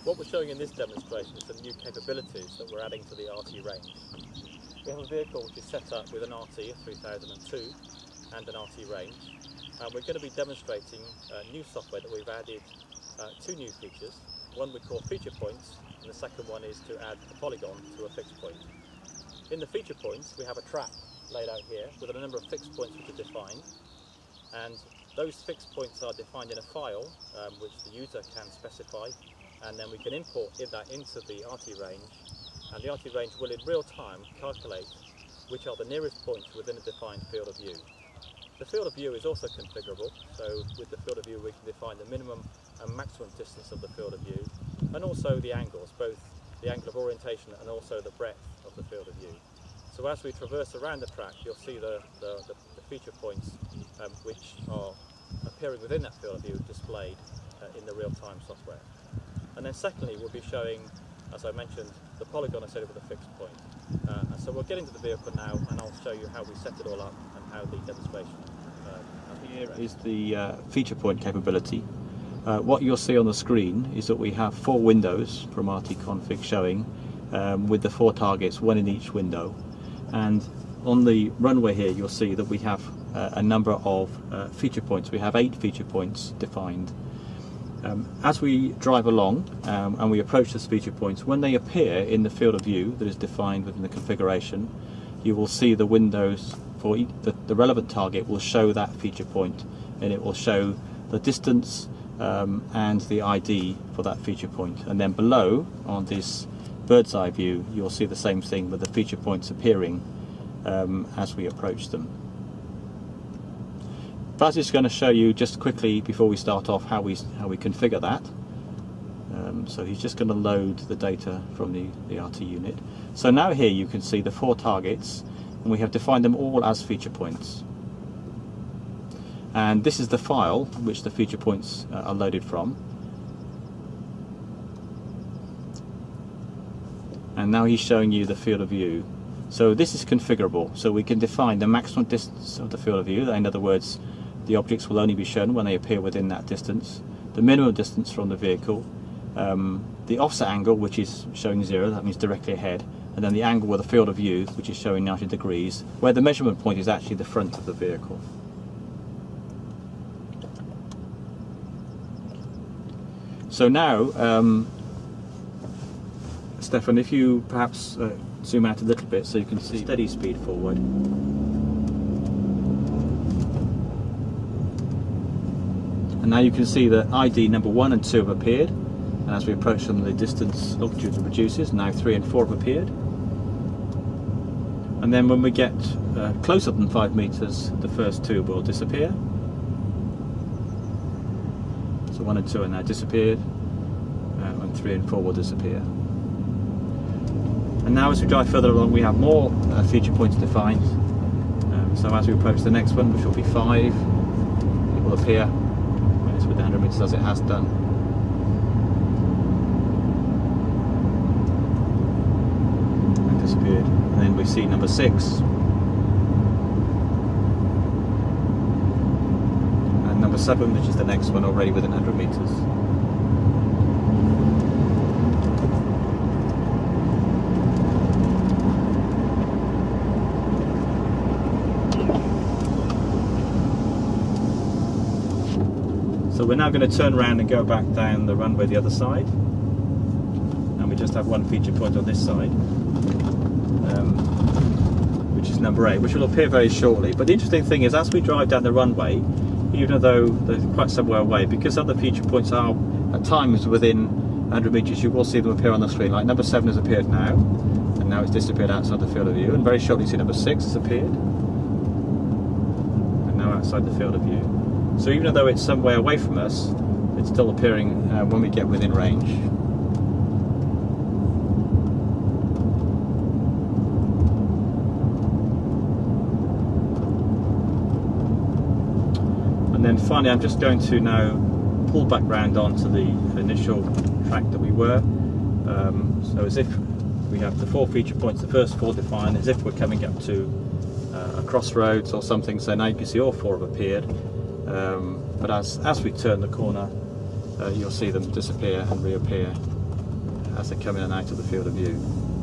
What we're showing in this demonstration is some new capabilities that we're adding to the RT range. We have a vehicle which is set up with an RT, a 3002, and an RT range, and we're going to be demonstrating new software that we've added, two new features. One we call feature points, and the second one is to add a polygon to a fixed point. In the feature points we have a track laid out here with a number of fixed points which are defined, and those fixed points are defined in a file which the user can specify, and then we can import that into the RT range, and the RT range will in real time calculate which are the nearest points within a defined field of view. The field of view is also configurable, so with the field of view we can define the minimum and maximum distance of the field of view, and also the angles, both the angle of orientation and also the breadth of the field of view. So as we traverse around the track, you'll see the feature points which are appearing within that field of view displayed in the real-time software. And then secondly, we'll be showing, as I mentioned, the polygon associated with a fixed point. So we'll get into the vehicle now, and I'll show you how we set it all up and how the demonstration. Here is the feature point capability. What you'll see on the screen is that we have 4 windows from RT-config showing with the 4 targets, one in each window. And on the runway here you'll see that we have a number of feature points. We have 8 feature points defined. As we drive along and we approach these feature points, when they appear in the field of view that is defined within the configuration, you will see the windows for the relevant target will show that feature point, and it will show the distance and the ID for that feature point. And then below, on this bird's eye view, you'll see the same thing with the feature points appearing as we approach them. Baz is going to show you just quickly before we start off how we configure that. So he's just going to load the data from the RT unit. So now here you can see the 4 targets, and we have defined them all as feature points. And this is the file which the feature points are loaded from. And now he's showing you the field of view. So this is configurable, so we can define the maximum distance of the field of view. In other words, the objects will only be shown when they appear within that distance, the minimum distance from the vehicle, the offset angle, which is showing 0, that means directly ahead, and then the angle with the field of view, which is showing 90 degrees, where the measurement point is actually the front of the vehicle. So now, Stefan, if you perhaps zoom out a little bit so you can see steady speed forward. And now you can see that ID number 1 and 2 have appeared, and as we approach them the distance longitude reduces. Now 3 and 4 have appeared. And then when we get closer than 5 meters, the first 2 will disappear. So 1 and 2 are now disappeared, and 3 and 4 will disappear. And now as we drive further along we have more feature points defined. So as we approach the next one, which will be 5, it will appear when it's within 100 meters as it has done. And disappeared. And then we see number 6. And number 7, which is the next one, already within 100 meters. So we're now going to turn around and go back down the runway the other side, and we just have 1 feature point on this side, which is number 8, which will appear very shortly. But the interesting thing is, as we drive down the runway, even though they're quite somewhere away, because other feature points are at times within 100 meters, you will see them appear on the screen. Like number 7 has appeared now, and now it's disappeared outside the field of view, and very shortly you see number 6 has appeared, and now outside the field of view. So even though it's some way away from us, it's still appearing when we get within range. And then finally I'm just going to now pull back round onto the initial track that we were. So as if we have the 4 feature points, the first 4 defined, as if we're coming up to a crossroads or something. So now you can see all 4 have appeared. But as we turn the corner, you'll see them disappear and reappear as they come in and out of the field of view.